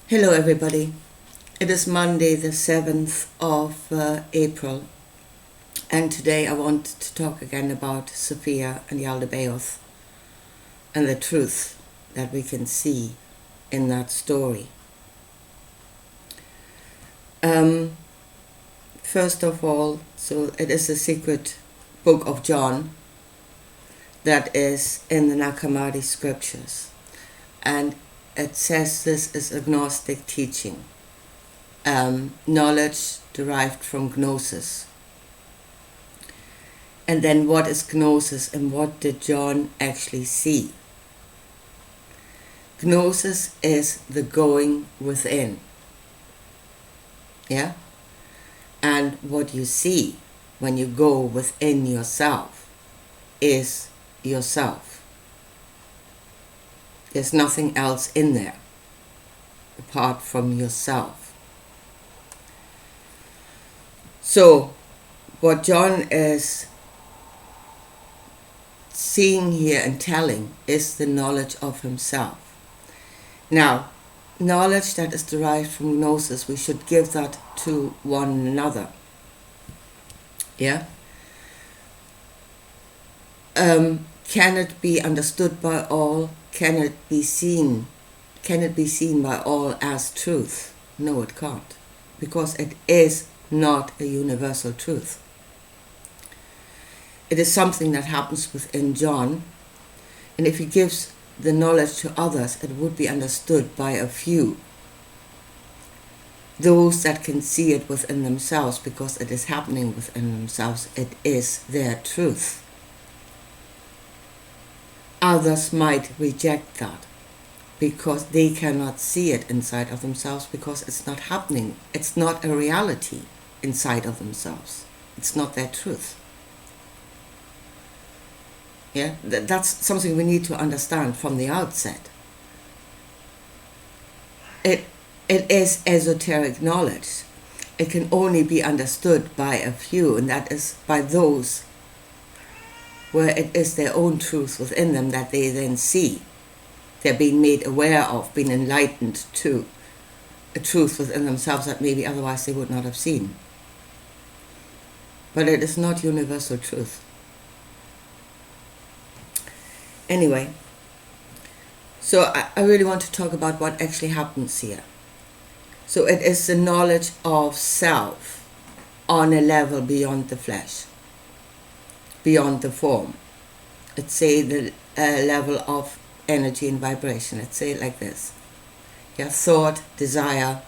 Hello everybody. It is Monday the 7th of April, and today I want to talk again about Sophia and Yaldabaoth and the truth that we can see in that story. First of all, so it is a secret book of John that is in the Nag Hammadi scriptures, and it says this is agnostic teaching, knowledge derived from gnosis. And then what is gnosis and what did John actually see? Gnosis is the going within. Yeah? And what you see when you go within yourself is yourself. There's nothing else in there apart from yourself. So what John is seeing here and telling is the knowledge of himself. Now, knowledge that is derived from gnosis, we should give that to one another. Yeah? Can it be understood by all? Can it be seen? Can it be seen by all as truth? No, it can't, because it is not a universal truth. It is something that happens within John, and if he gives the knowledge to others, it would be understood by a few. Those that can see it within themselves, because it is happening within themselves, it is their truth. Others might reject that because they cannot see it inside of themselves, because it's not happening. It's not a reality inside of themselves. It's not their truth. Yeah, that's something we need to understand from the outset. It is esoteric knowledge. It can only be understood by a few, and that is by those where it is their own truth within them that they then see. They're being made aware of, being enlightened to a truth within themselves that maybe otherwise they would not have seen. But it is not universal truth. Anyway, so I really want to talk about what actually happens here. So it is the knowledge of self on a level beyond the flesh, beyond the form. Let's say the level of energy and vibration. Let's say it like this. Yeah, thought, desire.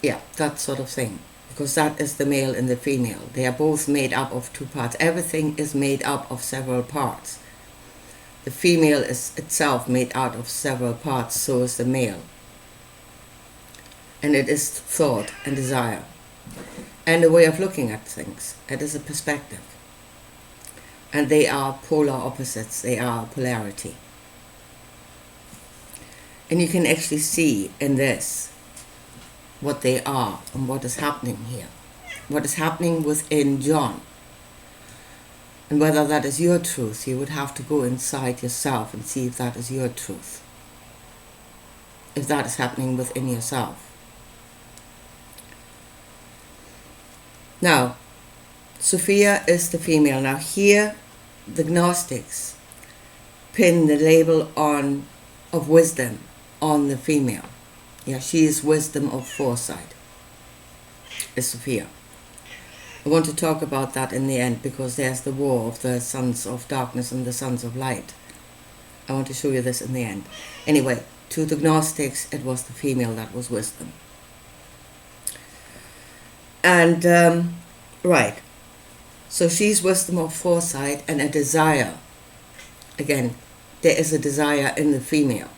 Yeah, that sort of thing. Because that is the male and the female. They are both made up of two parts. Everything is made up of several parts. The female is itself made out of several parts, so is the male. And it is thought and desire. And a way of looking at things. It is a perspective. And they are polar opposites. They are polarity. And you can actually see in this what they are and what is happening here. What is happening within John. And whether that is your truth, you would have to go inside yourself and see if that is your truth. If that is happening within yourself. Now, Sophia is the female. Now here, the Gnostics pin the label of wisdom on the female. Yeah, she is wisdom of foresight, is Sophia. I want to talk about that in the end, because there's the war of the sons of darkness and the sons of light. I want to show you this in the end. Anyway, to the Gnostics, it was the female that was wisdom. And, right, so she's wisdom of foresight and a desire. Again, there is a desire in the female.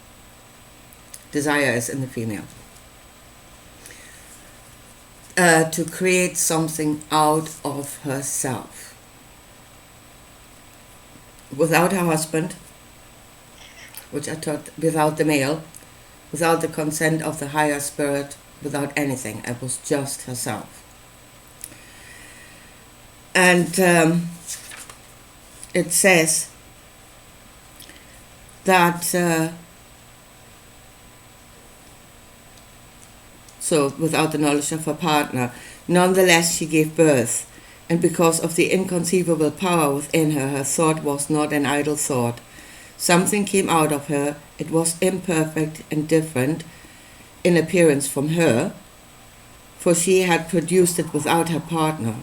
Desire is in the female. To create something out of herself. Without her husband, which I taught, without the male, without the consent of the higher spirit, without anything. It was just herself. And it says that so without the knowledge of her partner. Nonetheless, she gave birth, and because of the inconceivable power within her, her thought was not an idle thought. Something came out of her. It was imperfect and different in appearance from her, for she had produced it without her partner.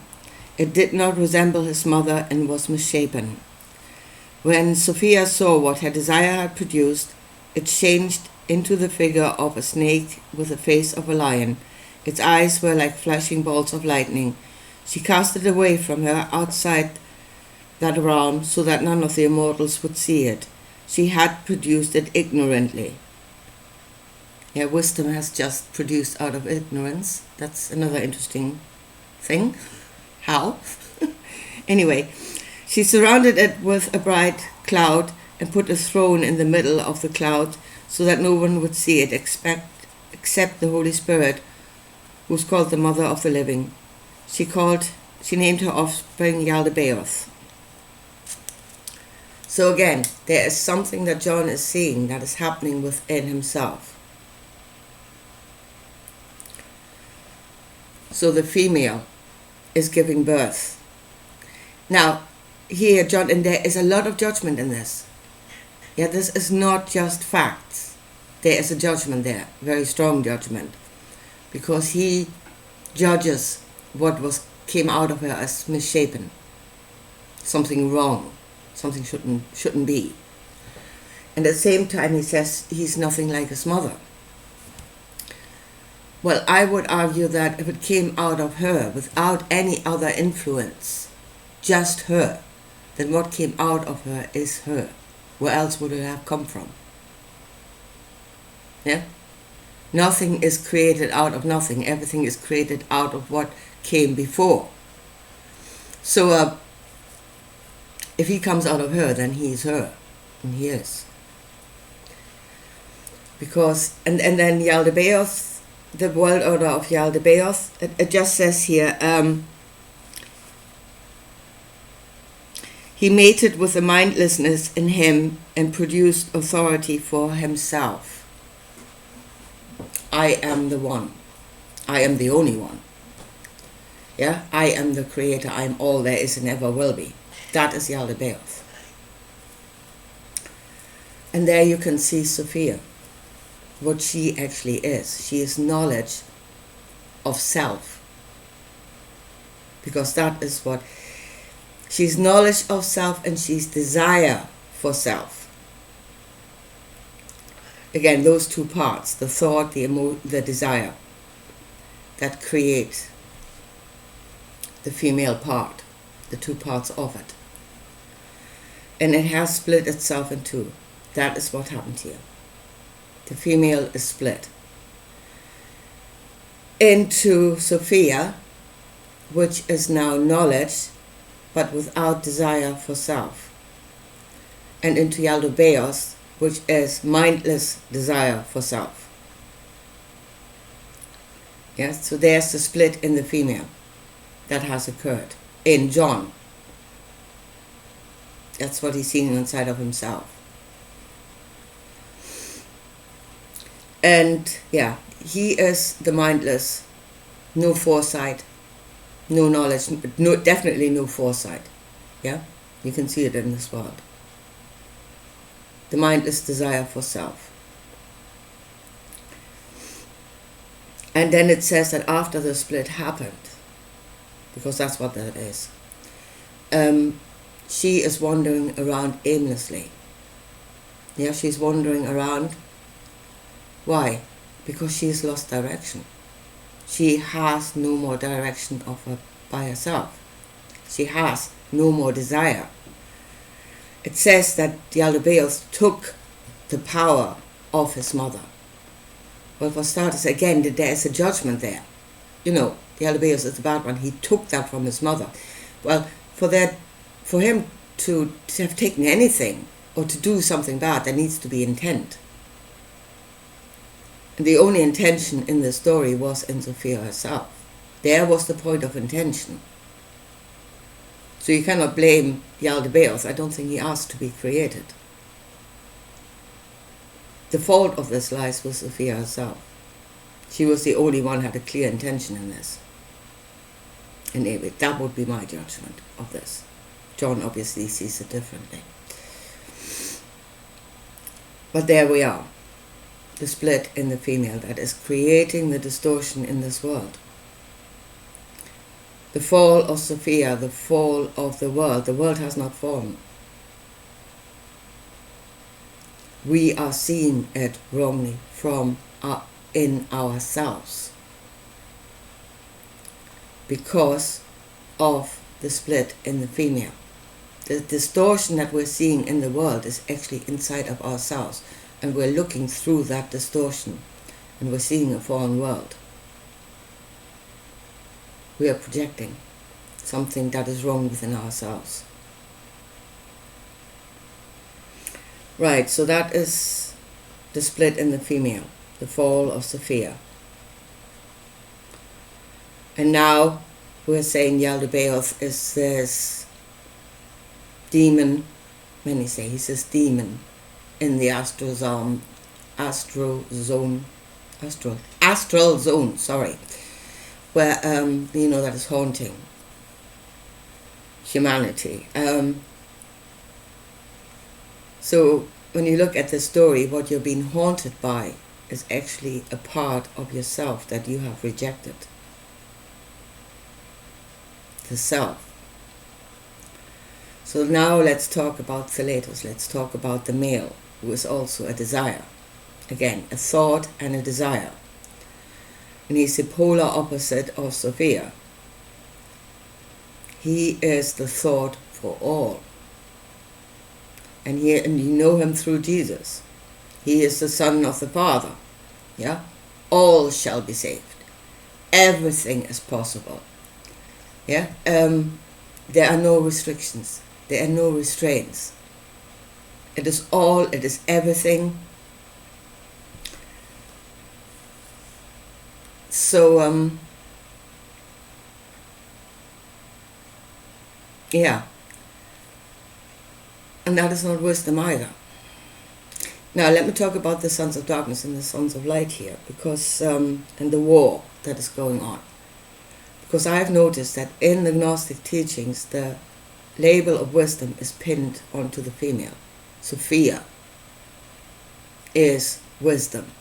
It did not resemble his mother and was misshapen. When Sophia saw what her desire had produced, it changed into the figure of a snake with the face of a lion. Its eyes were like flashing bolts of lightning. She cast it away from her outside that realm so that none of the immortals would see it. She had produced it ignorantly. Yeah, wisdom has just produced out of ignorance. That's another interesting thing. How? Anyway, she surrounded it with a bright cloud and put a throne in the middle of the cloud so that no one would see it except the Holy Spirit, who's called the Mother of the Living. She named her offspring Yaldabaoth. So again, there is something that John is seeing that is happening within himself. So the female is giving birth. Now, here, John, and there is a lot of judgment in this. Yeah, this is not just facts. There is a judgment there, very strong judgment, because he judges what came out of her as misshapen, something wrong, something shouldn't be. And at the same time, he says he's nothing like his mother. Well, I would argue that if it came out of her without any other influence, just her, then what came out of her is her. Where else would it have come from? Yeah? Nothing is created out of nothing. Everything is created out of what came before. So if he comes out of her, then he is her. And he is. Because, and then Yaldabaoth, the world order of Yaldabaoth, it just says here, he mated with the mindlessness in him and produced authority for himself. I am the one. I am the only one. Yeah, I am the creator. I am all there is and ever will be. That is Yaldabaoth. And there you can see Sophia, what she actually is. She is knowledge of self. Because that is what... She's knowledge of self and she's desire for self. Again, those two parts, the thought, the desire, that create the female part, the two parts of it. And it has split itself in two. That is what happened here. The female is split into Sophia, which is now knowledge, but without desire for self, and into Yaldabaoth, which is mindless desire for self. Yes, so there's the split in the female that has occurred in John. That's what he's seeing inside of himself. And yeah, he is the mindless, no foresight, no knowledge, definitely no foresight. Yeah, you can see it in this world. The mindless desire for self. And then it says that after the split happened, because that's what that is, she is wandering around aimlessly. Yeah, she's wandering around. Why? Because she's lost direction. She has no more direction of her by herself. She has no more desire. It says that Yaldabaoth took the power of his mother. Well, for starters, again, there is a judgment there. You know, Yaldabaoth is the bad one. He took that from his mother. Well, for him to have taken anything or to do something bad, there needs to be intent. And the only intention in the story was in Sophia herself. There was the point of intention. So you cannot blame Yaldabaoth. I don't think he asked to be created. The fault of this lies with Sophia herself. She was the only one who had a clear intention in this. And that would be my judgment of this. John obviously sees it differently. But there we are. The split in the female that is creating the distortion in this world. The fall of Sophia, the fall of the world has not fallen. We are seeing it wrongly from in ourselves because of the split in the female. The distortion that we're seeing in the world is actually inside of ourselves, and we're looking through that distortion and we're seeing a fallen world. We are projecting something that is wrong within ourselves. Right, so that is the split in the female, the fall of Sophia. And now we're saying Yaldabaoth is this demon, many say he says demon, in the astral zone, where, that is haunting humanity. So when you look at the story, what you're being haunted by is actually a part of yourself that you have rejected. The self. So now let's talk about Philetus. Let's talk about the male, who is also a desire. Again, a thought and a desire. And he's the polar opposite of Sophia. He is the thought for all. And you know him through Jesus. He is the Son of the Father. Yeah? All shall be saved. Everything is possible. Yeah? There are no restrictions. There are no restraints. It is all, it is everything. So, yeah. And that is not wisdom either. Now let me talk about the sons of darkness and the sons of light here, because and the war that is going on. Because I have noticed that in the Gnostic teachings, the label of wisdom is pinned onto the female. Sophia is wisdom.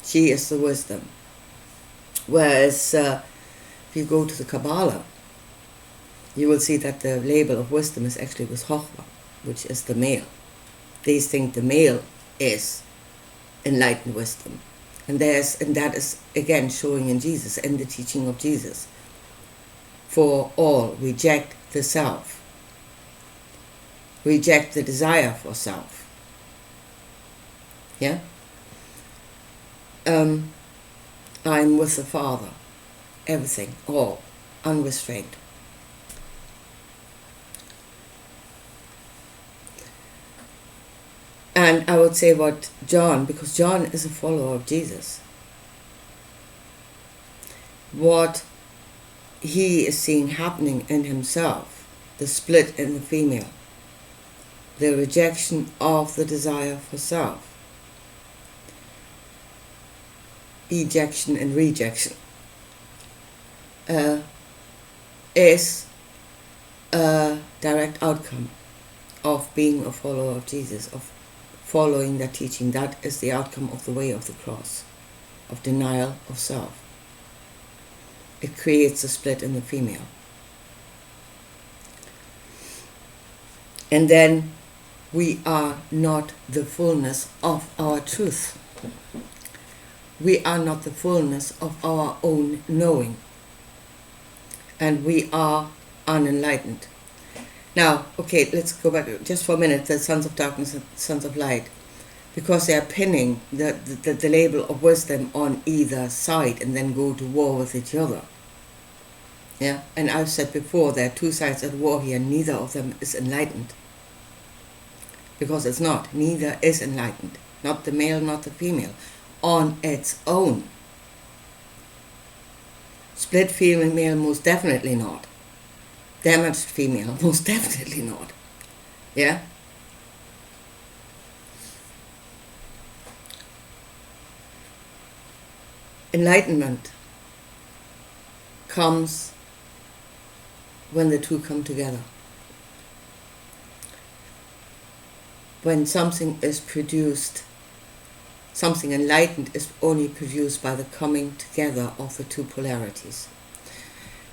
She is the wisdom. Whereas if you go to the Kabbalah, you will see that the label of wisdom is actually with Chochmah, which is the male. They think the male is enlightened wisdom. And that is again showing in Jesus, in the teaching of Jesus. For all, reject the self. Reject the desire for self. Yeah? I'm with the Father. Everything, all, unrestrained. And I would say what John, because John is a follower of Jesus, what he is seeing happening in himself, the split in the female, the rejection of the desire for self, ejection and rejection, is a direct outcome of being a follower of Jesus, of following that teaching. That is the outcome of the way of the cross, of denial of self. It creates a split in the female. And then we are not the fullness of our truth. We are not the fullness of our own knowing. And we are unenlightened. Now, okay, let's go back just for a minute, the sons of darkness and sons of light. Because they are pinning the label of wisdom on either side and then go to war with each other. Yeah, and I've said before, there are two sides at war here, neither of them is enlightened. Because it's not, neither is enlightened. Not the male, not the female, on its own. Split female, most definitely not. Damaged female, most definitely not. Yeah? Enlightenment comes when the two come together. When something is produced, something enlightened is only produced by the coming together of the two polarities.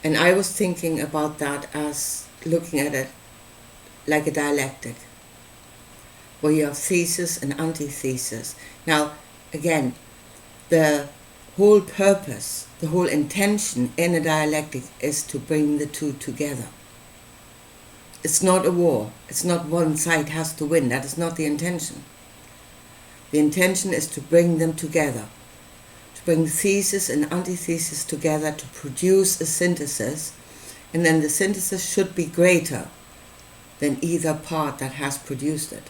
And I was thinking about that as looking at it like a dialectic, where you have thesis and antithesis. Now, again, the whole purpose, the whole intention in a dialectic is to bring the two together. It's not a war. It's not one side has to win. That is not the intention. The intention is to bring them together, to bring thesis and antithesis together to produce a synthesis, and then the synthesis should be greater than either part that has produced it.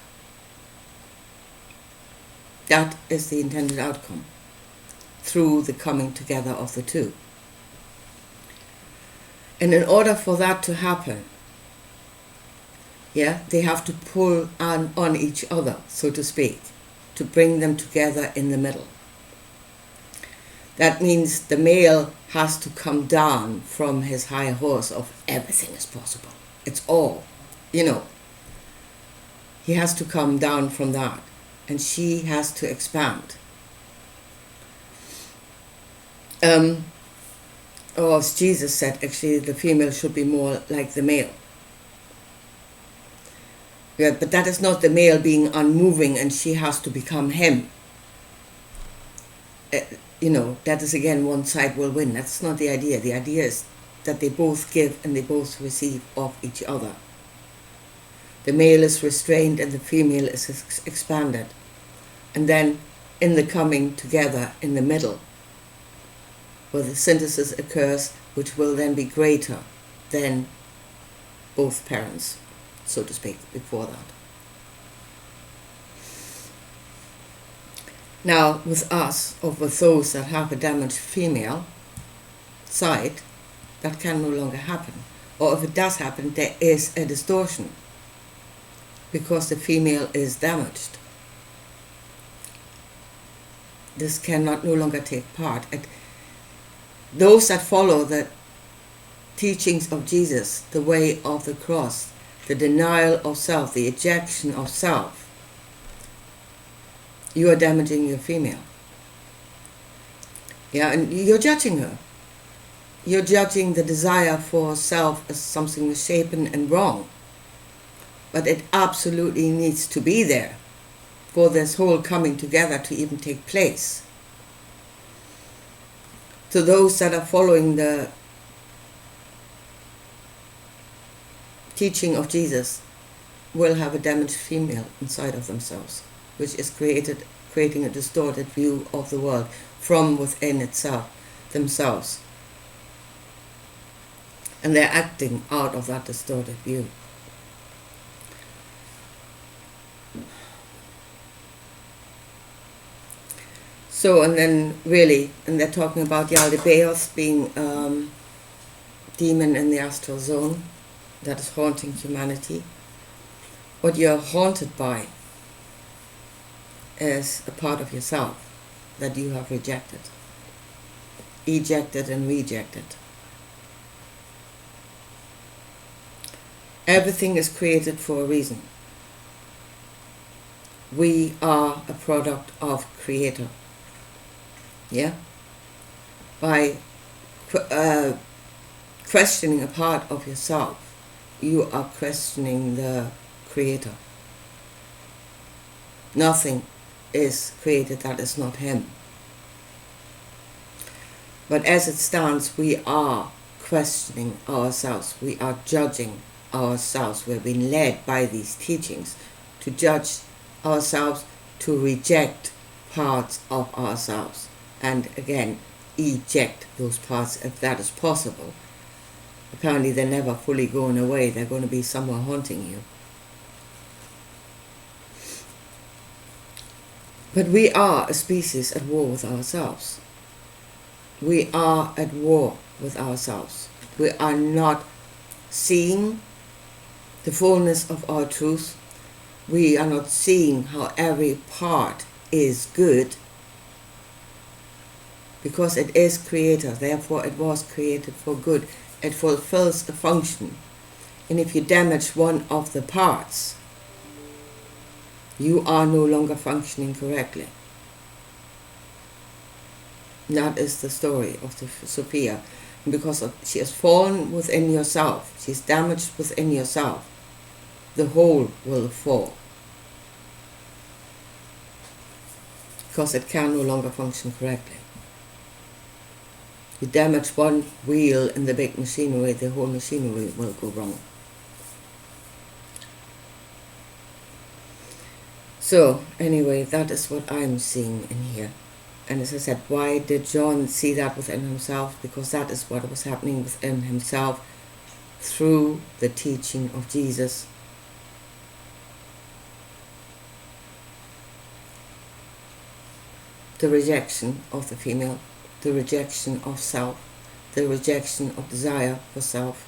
That is the intended outcome through the coming together of the two. And in order for that to happen, they have to pull on each other, so to speak, to bring them together in the middle. That means the male has to come down from his high horse of everything is possible. It's all, He has to come down from that, and she has to expand. As Jesus said, actually, the female should be more like the male. Yeah, but that is not the male being unmoving and she has to become him. That is again one side will win. That's not the idea. The idea is that they both give and they both receive of each other. The male is restrained and the female is expanded. And then in the coming together in the middle, where the synthesis occurs, which will then be greater than both parents, so to speak, before that. Now, with us, or with those that have a damaged female side, that can no longer happen. Or if it does happen, there is a distortion, because the female is damaged. This cannot no longer take part. Those that follow the teachings of Jesus, the way of the cross, the denial of self, the ejection of self, you are damaging your female. And you're judging her. You're judging the desire for self as something misshapen and wrong. But it absolutely needs to be there for this whole coming together to even take place. To those that are following the teaching of Jesus will have a damaged female inside of themselves, which is creating a distorted view of the world from within themselves. And they're acting out of that distorted view. So, and then really, and they're talking about Yaldabaoth being demon in the astral zone that is haunting humanity. What you're haunted by is a part of yourself that you have rejected, ejected and rejected. Everything is created for a reason. We are a product of Creator. By questioning a part of yourself, you are questioning the Creator. Nothing is created that is not Him. But as it stands, we are questioning ourselves. We are judging ourselves. We're being led by these teachings to judge ourselves, to reject parts of ourselves, and again, eject those parts if that is possible. Apparently they're never fully going away. They're going to be somewhere haunting you. But we are a species at war with ourselves. We are at war with ourselves. We are not seeing the fullness of our truth. We are not seeing how every part is good. because it is creator, therefore it was created for good. It fulfills a function. And if you damage one of the parts, you are no longer functioning correctly. That is the story of the Sophia. And because she has fallen within yourself, she's damaged within yourself, the whole will fall. Because it can no longer function correctly. You damage one wheel in the big machinery, the whole machinery will go wrong. So, anyway, that is what I'm seeing in here. And as I said, why did John see that within himself? Because that is what was happening within himself through the teaching of Jesus. The rejection of the female, the rejection of self, the rejection of desire for self,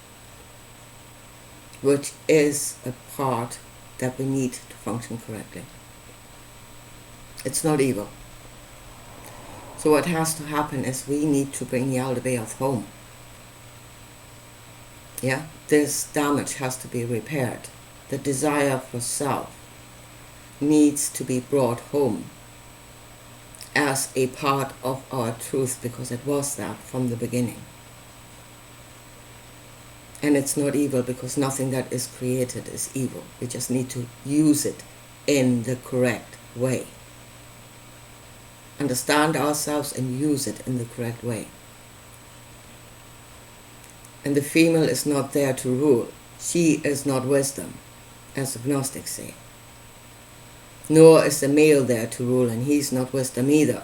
which is a part that we need to function correctly. It's not evil. So what has to happen is we need to bring Yaldabaoth home. Yeah, this damage has to be repaired. The desire for self needs to be brought home as a part of our truth, because it was that from the beginning. And it's not evil, because nothing that is created is evil. We just need to use it in the correct way. Understand ourselves and use it in the correct way. And the female is not there to rule. She is not wisdom, as the Gnostics say. Nor is the male there to rule, and he's not wisdom either,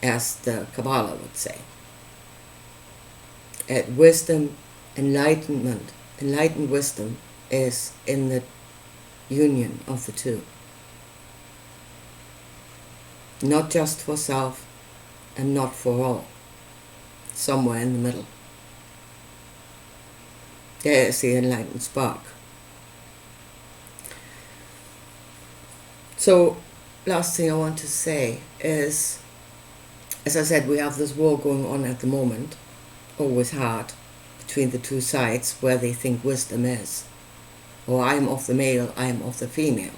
as the Kabbalah would say. Wisdom, enlightened wisdom is in the union of the two. Not just for self and not for all. Somewhere in the middle. There is the enlightened spark. So, last thing I want to say is, as I said, we have this war going on at the moment, always hard, between the two sides where they think wisdom is. Or I'm of the male, I'm of the female.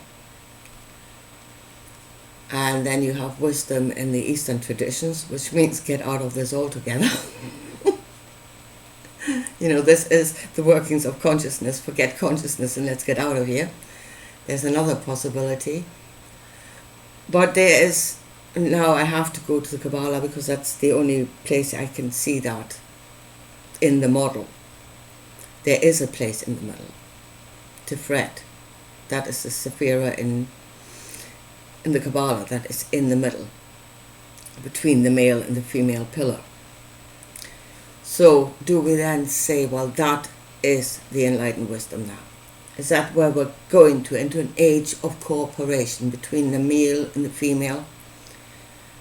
And then you have wisdom in the Eastern traditions, which means get out of this altogether. This is the workings of consciousness. Forget consciousness and let's get out of here. There's another possibility. But there is, now I have to go to the Kabbalah, because that's the only place I can see that in the model. There is a place in the middle. Tiferet. That is the Sophia in the Kabbalah, that is in the middle, between the male and the female pillar. So do we then say, well, that is the enlightened wisdom now? Is that where we're going to, into an age of cooperation between the male and the female?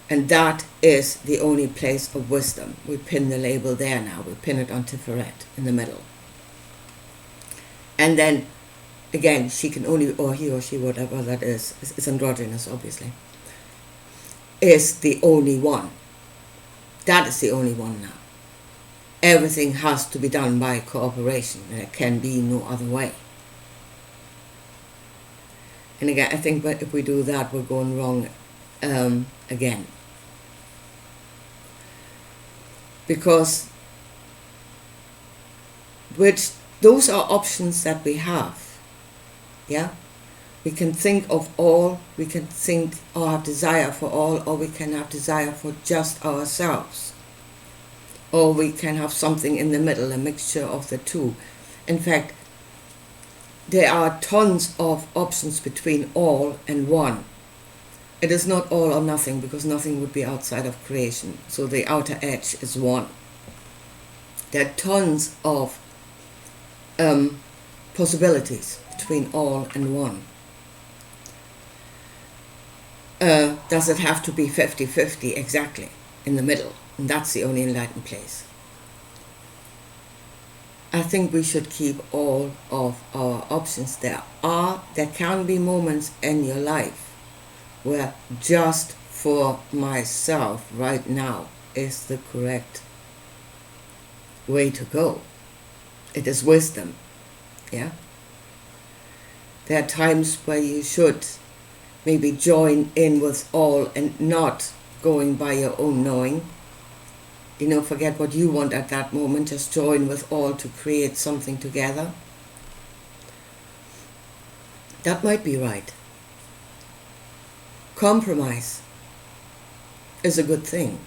And that is the only place of wisdom. We pin the label there now. We pin it on Tiferet in the middle. And then again, she can only, or he or she, whatever that is, it's androgynous obviously, is the only one. That is the only one now. Everything has to be done by cooperation, and it can be no other way. And again, I think that if we do that, we're going wrong again. Because those are options that we have. Yeah, we can think of all, we can think or have desire for all, or we can have desire for just ourselves. Or we can have something in the middle, a mixture of the two. In fact, there are tons of options between all and one. It is not all or nothing, because nothing would be outside of creation. So the outer edge is one. There are tons of possibilities between all and one. Does it have to be 50-50 exactly in the middle? And that's the only enlightened place. I think we should keep all of our options. There can be moments in your life where just for myself right now is the correct way to go. It is wisdom, yeah? There are times where you should maybe join in with all and not going by your own knowing. Forget what you want at that moment, just join with all to create something together. That might be right. Compromise is a good thing.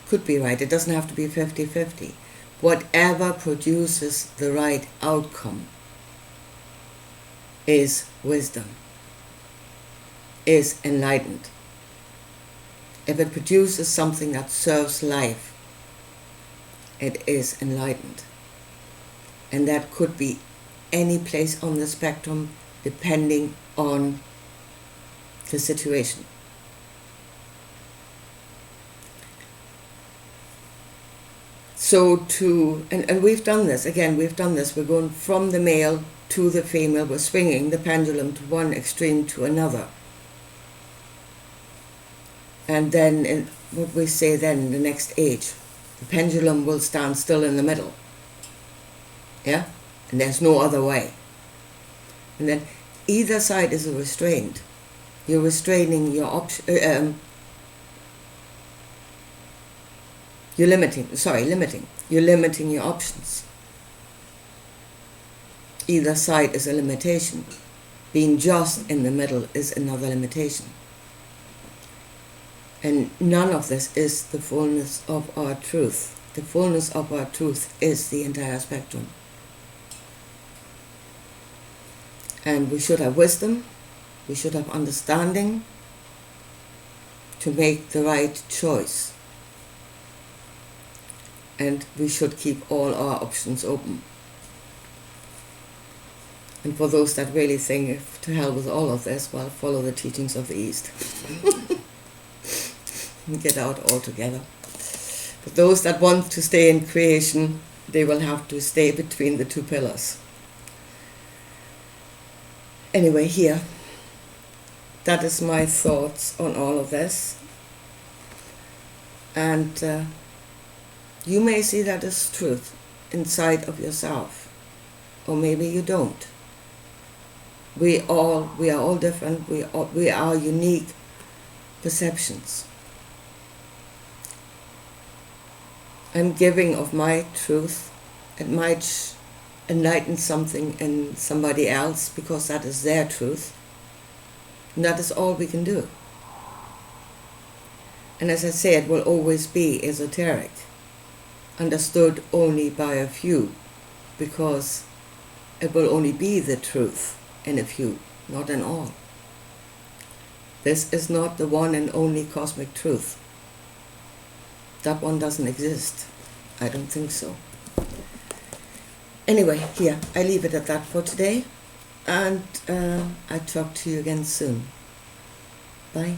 Could be right. It doesn't have to be 50-50. Whatever produces the right outcome is wisdom, is enlightened. If it produces something that serves life, it is enlightened. And that could be any place on the spectrum depending on the situation. So and we've done this, we're going from the male to the female, we're swinging the pendulum to one extreme to another. And then, in what we say then, the next age, the pendulum will stand still in the middle. Yeah? And there's no other way. And then either side is a restraint. You're restraining your option. You're limiting. You're limiting your options. Either side is a limitation. Being just in the middle is another limitation. And none of this is the fullness of our truth. The fullness of our truth is the entire spectrum. And we should have wisdom, we should have understanding to make the right choice. And we should keep all our options open. And for those that really think, to hell with all of this, well, follow the teachings of the East. And get out altogether. But those that want to stay in creation, they will have to stay between the two pillars. Anyway, that is my thoughts on all of this. And you may see that as truth inside of yourself, or maybe you don't. We are all different. We are unique perceptions. I'm giving of my truth. It might enlighten something in somebody else because that is their truth. And that is all we can do. And as I say, it will always be esoteric, understood only by a few, because it will only be the truth in a few, not in all. This is not the one and only cosmic truth. That one doesn't exist. I don't think so. Anyway, I leave it at that for today, and I talk to you again soon. Bye.